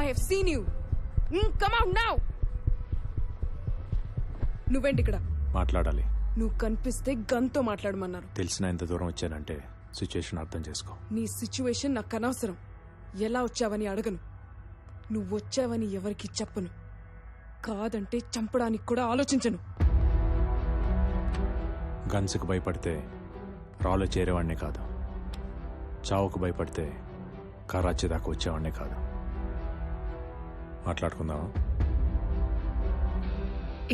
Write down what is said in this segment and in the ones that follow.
have seen you. Come out now. నువ్వేంటి ఇక్కడ? మాట్లాడాలి. నువ్వు కనిపిస్తే గన్తో మాట్లాడమన్నారు. తెలిసిన ఎంత దూరం వచ్చానంటే సిచ్యుయేషన్ అర్థం చేసుకో. నీ సిచ్యువేషన్ నాకు అనవసరం. ఎలా వచ్చావని అడగను. నువ్వు వచ్చావని ఎవరికి చెప్పను. కాదంటే చంపడానికి కూడా ఆలోచించను. గన్స్కి భయపడితే రాలో చేరేవాడినే కాదు, చావుకు భయపడితే కరాచీ దాకా వచ్చేవాడినే కాదు. మాట్లాడుకుందామా?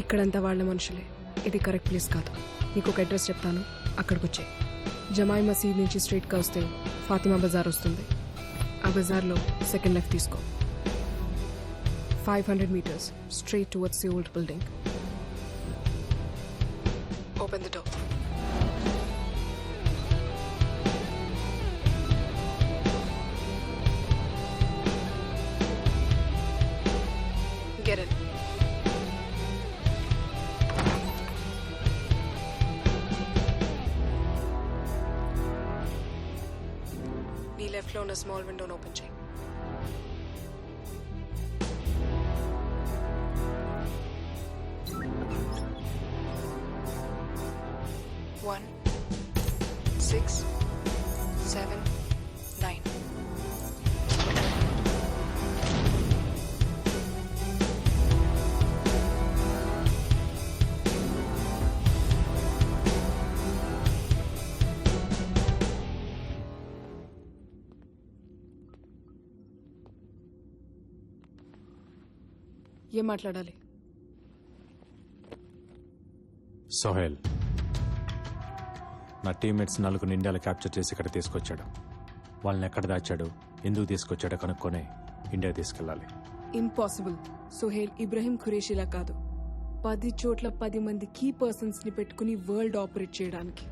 ఇక్కడంతా వాళ్ళ మనుషులే. ఇది కరెక్ట్ ప్లేస్ కాదు. నీకు ఒక అడ్రస్ చెప్తాను, అక్కడికి వచ్చే. జమాయి మసీద్ నుంచి స్ట్రైట్గా వస్తే ఫాతిమా బజార్ వస్తుంది. ఆ బజార్లో సెకండ్ లెఫ్ట్ తీసుకో. 500 meters straight towards the old building. Open the door. Get in. నీ లెఫ్ట్ లో ఉన్న స్మాల్ విండోను ఓపెన్ చేయి. One, 6, 7, 9. ఏం మాట్లాడాలి? సోహెల్ నా టీమ్మేట్స్ 4 ఇండియాలో క్యాప్చర్ చేసి ఇక్కడ తీసుకొచ్చాడు. వాళ్ళని ఎక్కడ దాచాడు, ఎందుకు తీసుకొచ్చాడో కనుక్కొని ఇండియా తీసుకెళ్ళాలి. ఇంపాసిబుల్. సుహేల్ ఇబ్రహీం ఖురేషిలా కాదు. 10 చోట్ల 10 మంది కీ పర్సన్స్ ని పెట్టుకుని వరల్డ్ ఆపరేట్ చేయడానికి.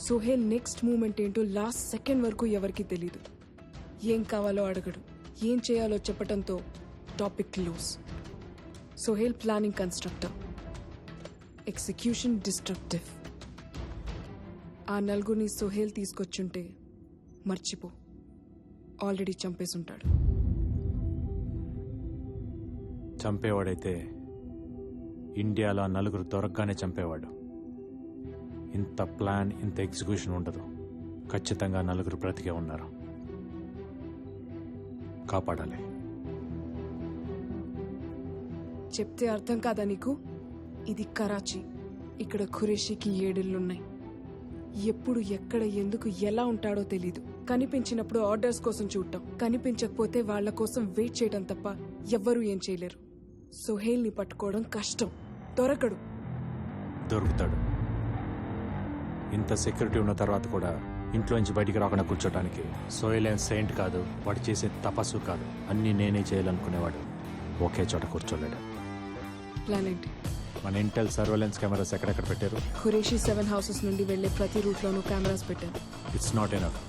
సుహేల్ నెక్స్ట్ మూమెంట్ ఏంటో లాస్ట్ సెకండ్ వరకు ఎవరికి తెలీదు. ఏం కావాలో అడగడు, ఏం చేయాలో చెప్పటంతో topic close. Suhel planning constructor, execution destructive. ఆ నలుగురిని సుహేల్ తీసుకొచ్చుంటే మర్చిపో, ఆల్రెడీ చంపేసుంటాడు. చంపేవాడైతే ఇండియాలో 4 దొరకగానే చంపేవాడు. ఇంత ప్లాన్, ఇంత ఎగ్జిక్యూషన్ ఉండదు. ఖచ్చితంగా 4 బ్రతికే ఉన్నారు. కాపాడాలి. చెప్తే అర్థం కాదా నీకు? ఇది కరాచీ. ఇక్కడ ఖురేషీకి 7 ఇళ్లున్నాయి. ఎప్పుడు, ఎక్కడ, ఎందుకు, ఎలా ఉంటాడో తెలీదు. కనిపించినప్పుడు ఆర్డర్స్ కోసం చూడటం, కనిపించకపోతే వాళ్ల కోసం వెయిట్ చేయడం తప్ప ఎవ్వరూ ఏం చేయలేరు. సుహేల్ ని పట్టుకోవడం కష్టం. దొరకడు. దొరుకుతాడు. ఇంత సెక్యూరిటీ ఉన్న తర్వాత కూడా ఇంట్లోంచి బయటికి రాకుండా కూర్చోటానికి సోహెల్ ఏం సెయింట్ కాదు, వాడు చేసే తపస్సు కాదు. అన్నీ నేనే చేయాలనుకునేవాడు ఒకే చోట కూర్చోలేడు. ప్లాన్ ఏంటి? మన ఇంటెల్ సర్వేలెన్స్ కెమెరాస్ ఎక్కడెక్కడ పెట్టారు? ఖురేషీ 7 houses నుండి వెళ్లే ప్రతి రూట్లోనూ కెమెరాస్ పెట్టారు. It's not enough.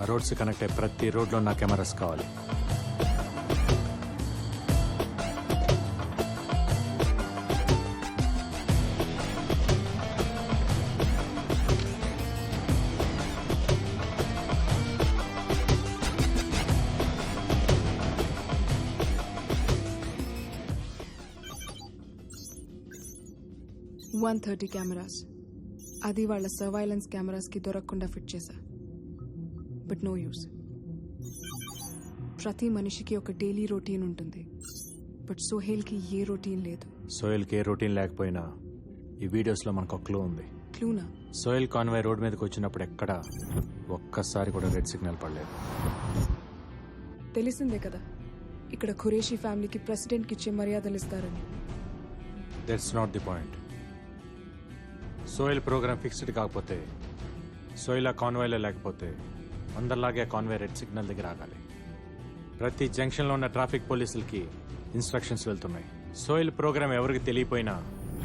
ఆ రోడ్స్ కనెక్ట్ అయ్యే ప్రతి రోడ్లో నా కెమెరాస్ కావాలి. $130 కెమెరాస్. అది వాళ్ళ సర్వైలెన్స్ కెమెరాస్ కి దొరకకుండా ఫిట్ చేశా. But no use. ప్రతి మనిషికి ఒక డైలీ రొటీన్ ఉంటుంది. బట్ సోహెల్ కి ఏ రొటీన్ లేదు. సోహెల్ కి ఏ రొటీన్ లేకపోయినా ఈ వీడియోస్ లో మనకు ఒక క్లూ ఉంది. క్లూనా? సోహెల్ కాన్వాయ్ రోడ్ మీదకి వచ్చినప్పుడు ఎక్కడ ఒక్కసారి కూడా రెడ్ సిగ్నల్ పడలేదు. తెలిసిందే కదా, ఇక్కడ ఖురేషీ ఫ్యామిలీకి ప్రెసిడెంట్ కి ఇచ్చే మర్యాదలు ఇస్తారని. That's not the point. Sohel program fixed కాకపోతే, సోహెల్ ఆ కాన్వాయ్లో లేకపోతే అందరిలాగే కాన్వాయ్ రెడ్ సిగ్నల్ దగ్గర ఆగాలి. ప్రతి జంక్షన్లో ఉన్న ట్రాఫిక్ పోలీసులకి ఇన్స్ట్రక్షన్స్ వెళ్తున్నాయి. సోహెల్ ప్రోగ్రామ్ ఎవరికి తెలియపోయినా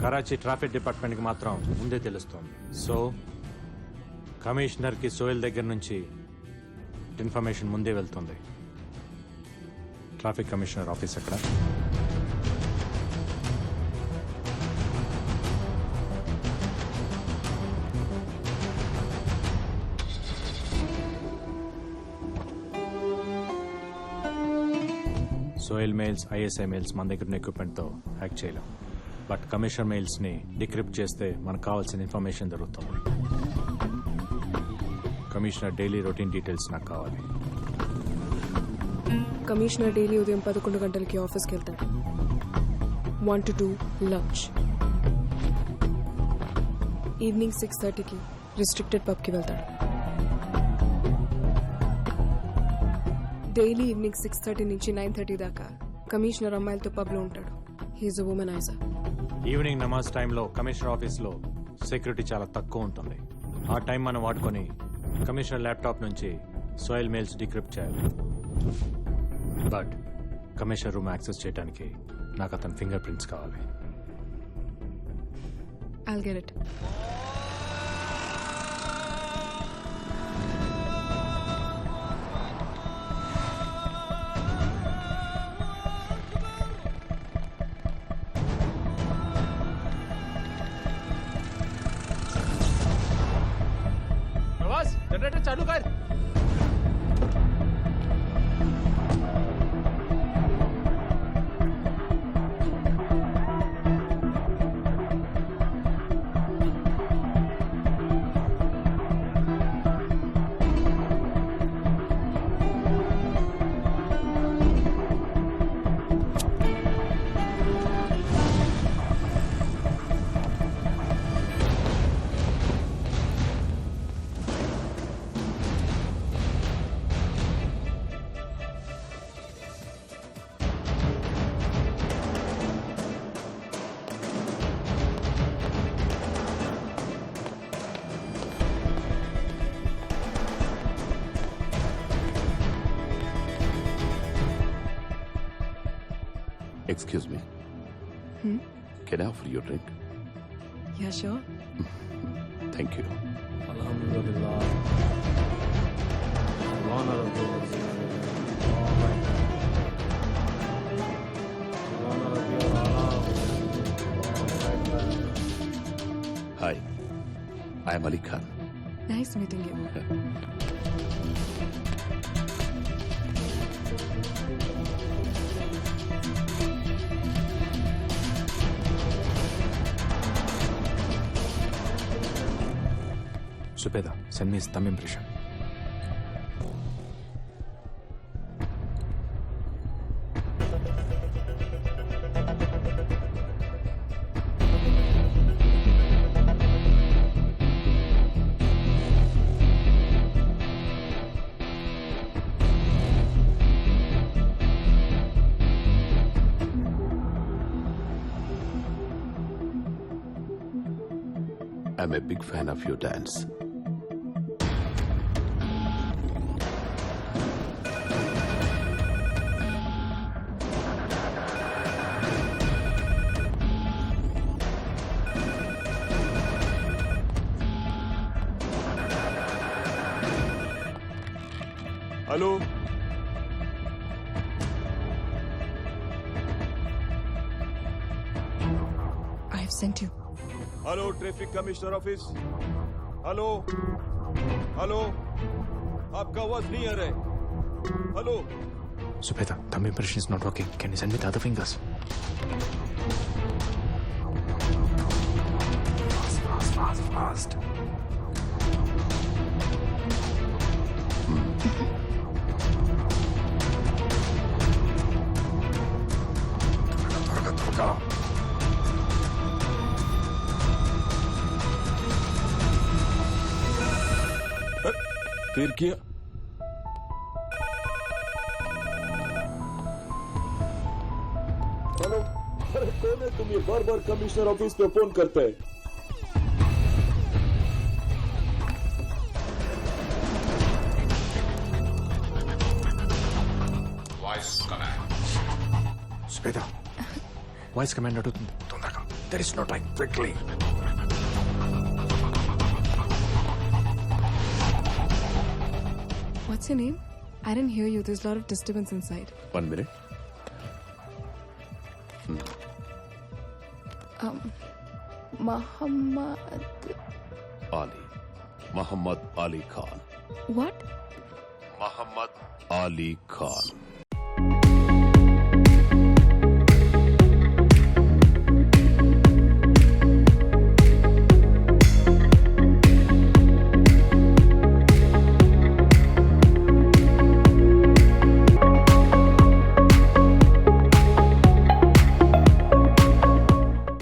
కరాచీ ట్రాఫిక్ డిపార్ట్మెంట్కి మాత్రం ముందే తెలుస్తోంది. సో కమిషనర్కి సోహెల్ దగ్గర నుంచి ఇన్ఫర్మేషన్ ముందే వెళ్తుంది. ట్రాఫిక్ కమిషనర్ ఆఫీస్ ఎక్కడ? సోయల్ మెయిల్స్, ఐఎస్ఐ మెయిల్స్ మన దగ్గర ఉన్న ఎక్విప్మెంట్తో హ్యాక్ చేయలేం. బట్ కమిషనర్ మెయిల్స్ని డిక్రిప్ట్ చేస్తే మనకు కావాల్సిన ఇన్ఫర్మేషన్ దొరుకుతుంది. కమిషనర్ డైలీ రొటీన్ డీటెయిల్స్ నాకు కావాలి. కమిషనర్ డైలీ ఉదయం 11 గంటలకి ఆఫీస్కి వెళ్తాడు. 1 to 2 లంచ్. ఈవినింగ్ 6:30కి రిస్ట్రిక్టెడ్ పబ్కి వెళ్తాడు. డైలీ ఈవినింగ్ 6:30 నుంచి 9:30 దాకా కమిషనర్ అమ్మాయిలతో పబ్లో ఉంటాడు. హీఈస్ అ వుమనైజర్. ఈవినింగ్ నమాజ్ టైంలో కమిషనర్ ఆఫీస్లో సెక్యూరిటీ చాలా తక్కువ ఉంటుంది. ఆ టైం మనం వాడుకొని కమిషనర్ ల్యాప్టాప్ నుంచి సోయల్ మెయిల్స్ డిక్రిప్ట్ చేయాలి. బట్ కమిషనర్ రూమ్ యాక్సెస్ చేయడానికి నాకు అతని ఫింగర్ ప్రింట్స్ కావాలి. I'll get it. जनरेटर चालू कर. Excuse me. Can I offer you a drink? Yeah, sure. Thank you. Alhamdulillah. Hi, I am Ali Khan. Nice meeting you. Subeda, send me his thumb impression. I'm a big fan of your dance. Hello I have sent you. Hello traffic commissioner office. Hello hello आपका आवाज नहीं आ रहा है. Hello Subeda, thumb impression is not working. Can you send me the other fingers? Fast. फिर किया. Hello अरे कौन है तुम? ये बार बार कमिश्नर ऑफिस पे फोन करते हैं. Subeda, వాయిస్ కమాండ్ అడుగుతుంది తొందరగా. There is no time. Quickly. What's your name? I didn't hear you. There's a lot of disturbance inside. 1 minute. Muhammad. Ali. Muhammad Ali Khan. What? Muhammad Ali Khan.